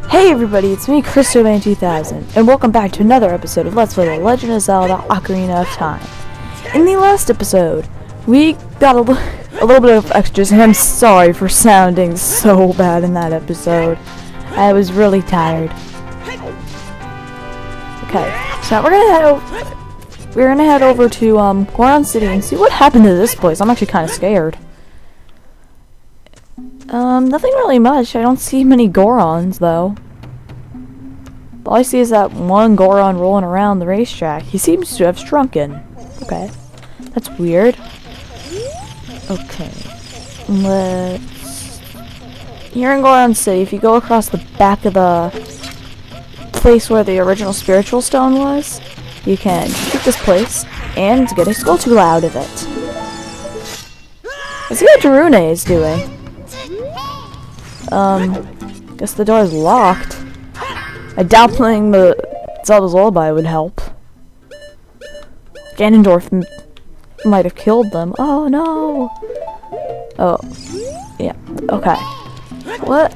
Hey everybody, it's me, CryptoMan2000, and welcome back to another episode of Let's Play The Legend of Zelda Ocarina of Time. In the last episode, we got a little bit of extras, and I'm sorry for sounding so bad in that episode. I was really tired. Okay, so now we're gonna head over to Goron City and see what happened to this place. I'm actually kind of scared. Nothing really much. I don't see many Gorons, though. All I see is that one Goron rolling around the racetrack. He seems to have shrunken. Okay. That's weird. Okay. Here in Goron City, if you go across the back of the place where the original spiritual stone was, you can shoot this place and get a Skulltula out of it. Let's see what Darune is doing. Guess the door is locked. I doubt playing the Zelda's Lullaby would help. Ganondorf might have killed them. Oh no! Oh, yeah. Okay. What?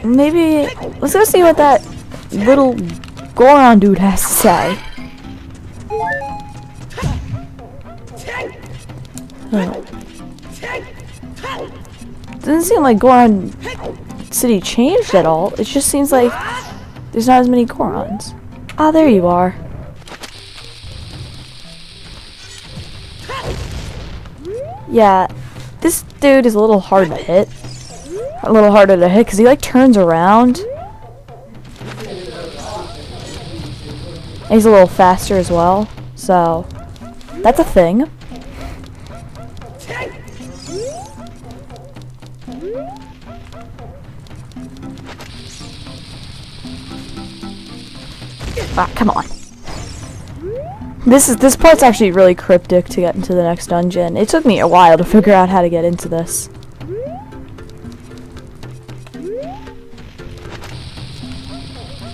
Maybe let's go see what that little Goron dude has to say. Doesn't seem like Goron City changed at all. It just seems like there's not as many Gorons. Ah, there you are. Yeah, this dude is a little hard to hit. A little harder to hit because he like turns around. And he's a little faster as well. So, that's a thing. Ah, come on. This part's actually really cryptic to get into the next dungeon. It took me a while to figure out how to get into this.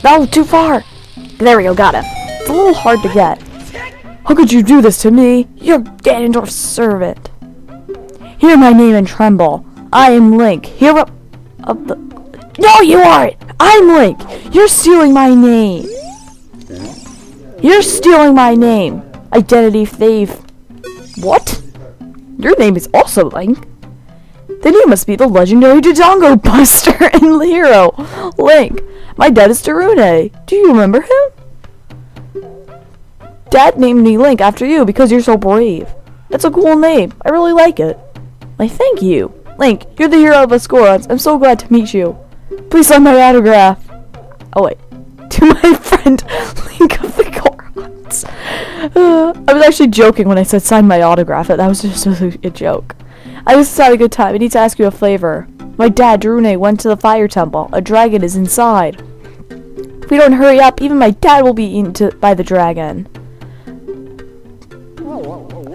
No, too far! There we go, got him. It's a little hard to get. How could you do this to me? You're Ganondorf's servant. Hear my name and tremble. I am Link, hero of the... No, you aren't! I'm Link! You're stealing my name! You're stealing my name! Identity thief! What? Your name is also Link? Then you must be the legendary Dodongo Buster and hero, Link! My dad is Darune. Do you remember him? Dad named me Link after you because you're so brave. That's a cool name. I really like it. Why, thank you. Link, you're the hero of us Gorons. I'm so glad to meet you. Please sign my autograph. Oh wait. To my friend, Link of the Gorons. I was actually joking when I said sign my autograph. That was just a joke. I just had a good time. I need to ask you a favor. My dad, Darune, went to the fire temple. A dragon is inside. If we don't hurry up, even my dad will be eaten by the dragon.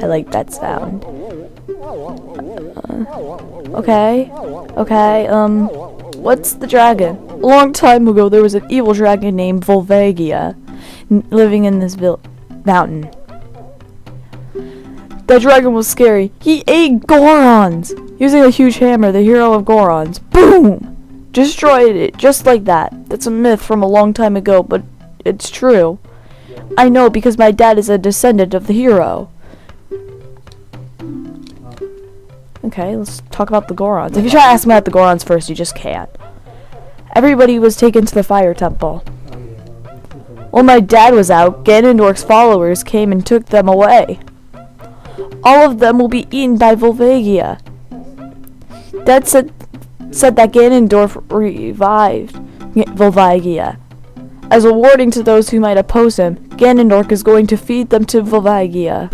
I like that sound. Okay. What's the dragon? A long time ago, there was an evil dragon named Volvagia living in this mountain. That dragon was scary. He ate Gorons! Using a huge hammer, the hero of Gorons. Boom! Destroyed it, just like that. That's a myth from a long time ago, but it's true. I know because my dad is a descendant of the hero. Okay, let's talk about the Gorons. If you try to ask me about the Gorons first, you just can't. Everybody was taken to the fire temple. While my dad was out, Ganondorf's followers came and took them away. All of them will be eaten by Volvagia. Dad said that Ganondorf revived Volvagia. As a warning to those who might oppose him, Ganondorf is going to feed them to Volvagia.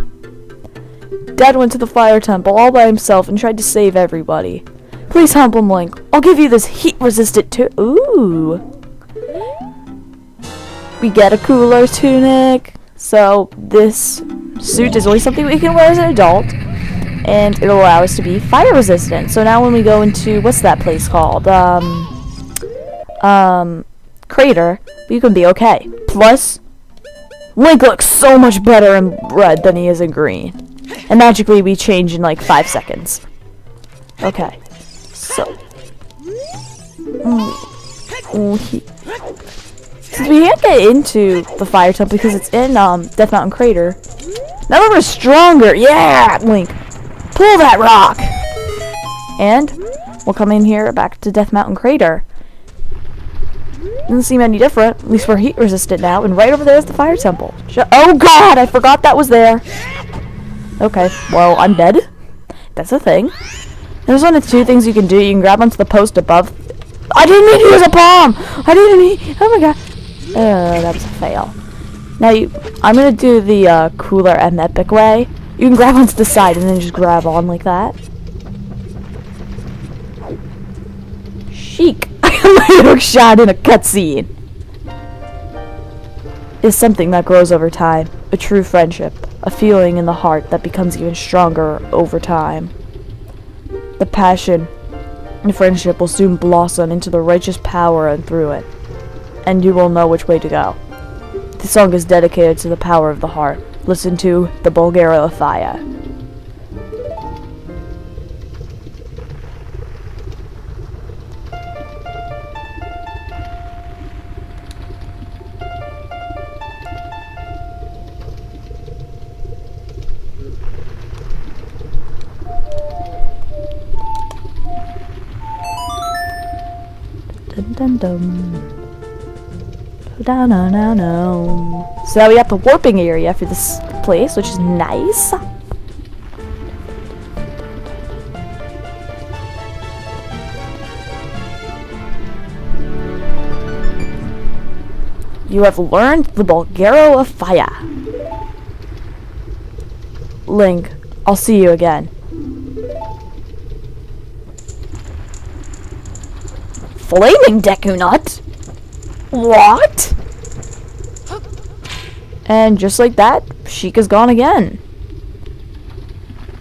Dad went to the fire temple all by himself and tried to save everybody. Please help him, Link. I'll give you this heat-resistant Ooh. We get a cooler tunic. So this suit is only something we can wear as an adult. And it'll allow us to be fire-resistant. So now when we go into, what's that place called? Crater, we can be okay. Plus, Link looks so much better in red than he is in green. And magically we change in like 5 seconds. Okay. So. Since we can't get into the fire temple because it's in Death Mountain Crater. Now that we're stronger, yeah, Link, pull that rock. And we'll come in here back to Death Mountain Crater. Doesn't seem any different. At least we're heat resistant now. And right over there is the fire temple. Oh God, I forgot that was there. Okay, well, I'm dead. That's a thing. There's one of two things you can do. You can grab onto the post above. I didn't mean to use a bomb. I didn't mean. Oh my God. That was a fail. Now I'm gonna do the cooler and epic way. You can grab onto the side and then just grab on like that. Chic. My hook shot in a cutscene. Is something that grows over time. A true friendship. A feeling in the heart that becomes even stronger over time. The passion and friendship will soon blossom into the righteous power and through it. And you will know which way to go. This song is dedicated to the power of the heart. Listen to the Bulgaria Fire. Dun dun dun. Down, no, no, no. So now we have the warping area for this place, which is nice. You have learned the Bulgaro of Fire. Link, I'll see you again. Flaming Deku Nut? What? And just like that, Sheikah's gone again.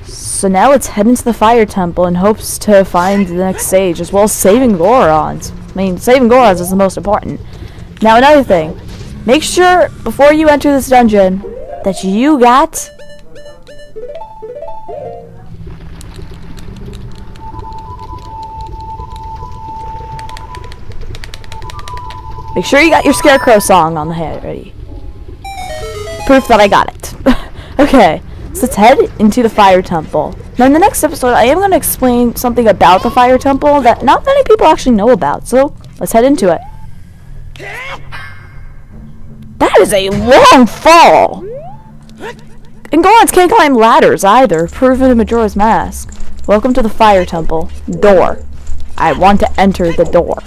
So now let's head into the fire temple in hopes to find the next sage, as well as saving Gorons. I mean, saving Gorons is the most important. Now another thing. Make sure, before you enter this dungeon, that you got... Make sure you got your Scarecrow song on the head ready. Proof that I got it. Okay, so let's head into the fire temple. Now in the next episode, I am going to explain something about the fire temple that not many people actually know about. So, let's head into it. That is a long fall! And Gorons can't climb ladders either, proven in Majora's Mask. Welcome to the fire temple. Door. I want to enter the door.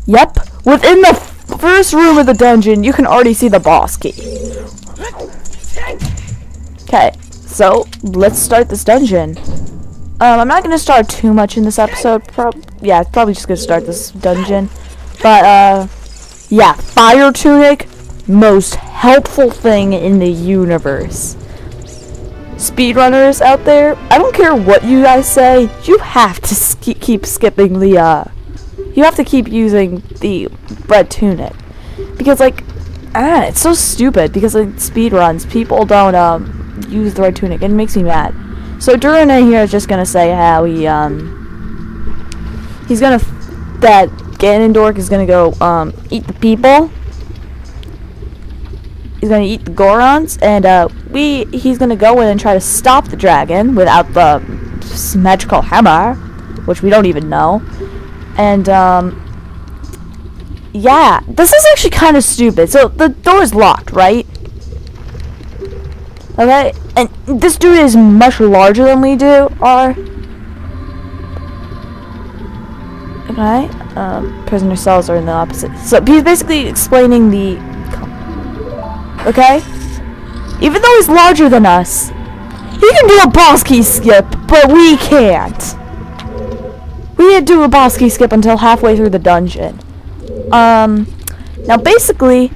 Yep, within the first room of the dungeon, you can already see the boss key. Okay, so let's start this dungeon. I'm not gonna start too much in this episode. Yeah, probably just gonna start this dungeon. But yeah, Fire Tunic, most helpful thing in the universe. Speedrunners out there, I don't care what you guys say, you have to keep skipping the you have to keep using the red tunic. Because, like, it's so stupid. Because, like, speedruns, people don't, use the red tunic. It makes me mad. So, Durana here is just gonna say how he's gonna, that Ganondorf is gonna go, eat the people. He's gonna eat the Gorons. And, he's gonna go in and try to stop the dragon without the magical hammer. Which we don't even know. And, yeah, this is actually kind of stupid. So, the door is locked, right? Okay, and this dude is much larger than we are. Okay, prisoner cells are in the opposite. So, he's basically explaining the... Okay? Even though he's larger than us, he can do a boss key skip, but we can't. We didn't do a boss key skip until halfway through the dungeon. Now basically,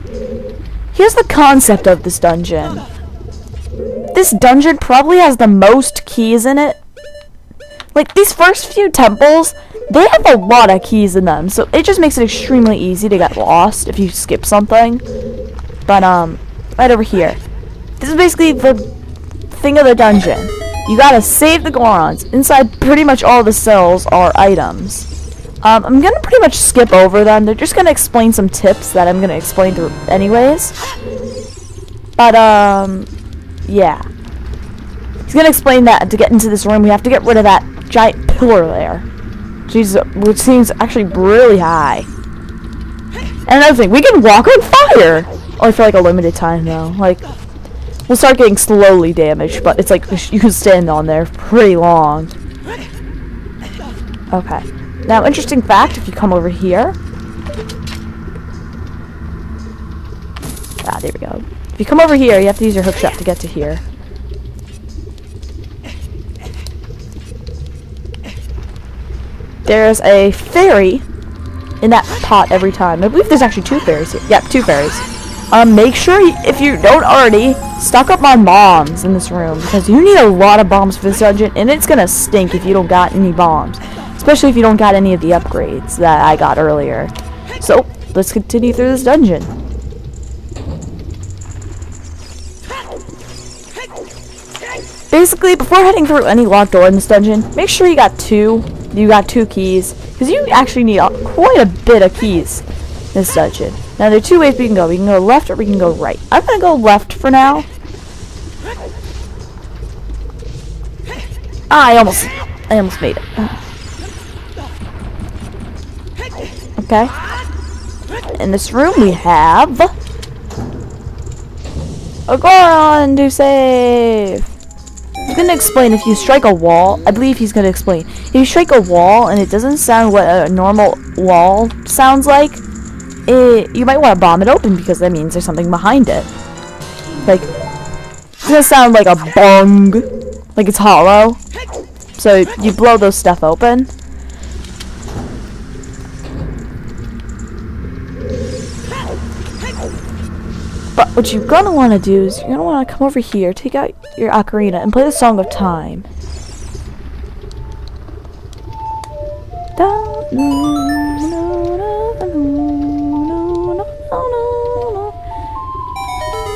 here's the concept of this dungeon. This dungeon probably has the most keys in it. Like, these first few temples, they have a lot of keys in them, so it just makes it extremely easy to get lost if you skip something. But, right over here. This is basically the thing of the dungeon. you gotta save the Gorons. Inside pretty much all the cells are items. I'm gonna pretty much skip over them. They're just gonna explain some tips that I'm gonna explain through anyways. But, yeah. He's gonna explain that to get into this room, we have to get rid of that giant pillar there. Which seems actually really high. And another thing, we can walk on fire! Only for like a limited time though. Like, we'll start getting slowly damaged, but it's like you can stand on there pretty long. Okay. Now, interesting fact, if you come over here. Ah, there we go. If you come over here, you have to use your hook shot to get to here. There's a fairy in that pot every time. I believe there's actually 2 fairies here. Yeah, 2 fairies. Make sure, if you don't already, stock up on bombs in this room, because you need a lot of bombs for this dungeon, and it's gonna stink if you don't got any bombs. Especially if you don't got any of the upgrades that I got earlier. So, let's continue through this dungeon. Basically, before heading through any locked door in this dungeon, make sure you got 2 keys, because you actually need quite a bit of keys in this dungeon. Now, there are 2 ways we can go. We can go left or we can go right. I'm going to go left for now. I almost made it. Okay. In this room, we have a Goron to save. He's going to explain if you strike a wall. I believe he's going to explain. If you strike a wall and it doesn't sound what a normal wall sounds like, you might want to bomb it open because that means there's something behind it. Like, it's going to sound like a bong. Like it's hollow. So you blow those stuff open. But what you're going to want to do is you're going to want to come over here, take out your Ocarina, and play the Song of Time.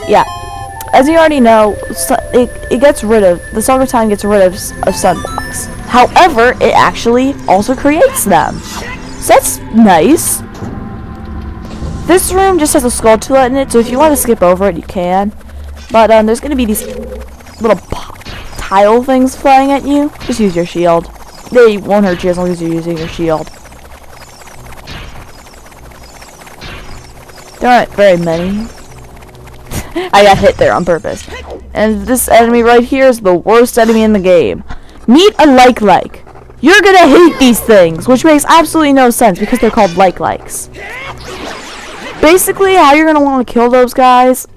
Yeah, as you already know, it gets rid of, the Song of Time gets rid of sunblocks. However, it actually also creates them. So that's nice. This room just has a skull toilet in it, so if you want to skip over it, you can. But there's going to be these little tile things flying at you. Just use your shield. They won't hurt you as long as you're using your shield. There aren't very many. I got hit there on purpose. And this enemy right here is the worst enemy in the game. Meet a like. You're gonna hate these things, which makes absolutely no sense because they're called likes. Basically, how you're gonna want to kill those guys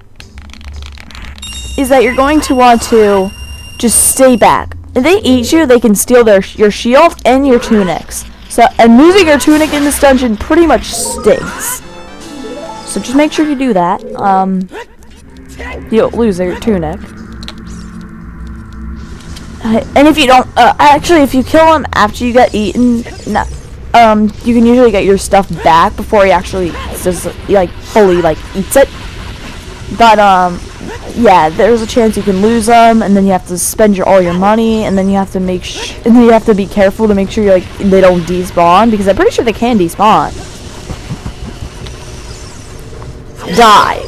is that you're going to want to just stay back. If they eat you, they can steal your shield and your tunics. And losing your tunic in this dungeon pretty much stinks. So just make sure you do that. You'll lose your tunic. And if you don't, actually, if you kill him after you get eaten, you can usually get your stuff back before he actually just fully eats it. But yeah, there's a chance you can lose them, and then you have to spend all your money, and then you have to you have to be careful to make sure they don't despawn, because I'm pretty sure they can despawn. Die.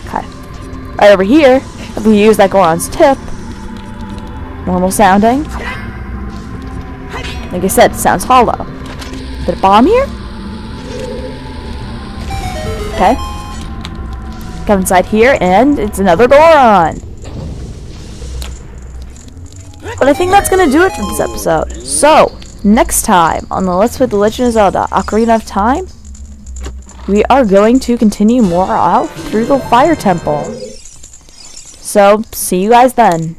Okay. Right over here, if we use that Goron's tip, normal sounding. Like I said, it sounds hollow. Did a bomb here? Okay. Come inside here, and it's another Goron. But I think that's gonna do it for this episode. So, next time on the Let's Play The Legend of Zelda Ocarina of Time, we are going to continue more out through the Fire Temple. So, see you guys then.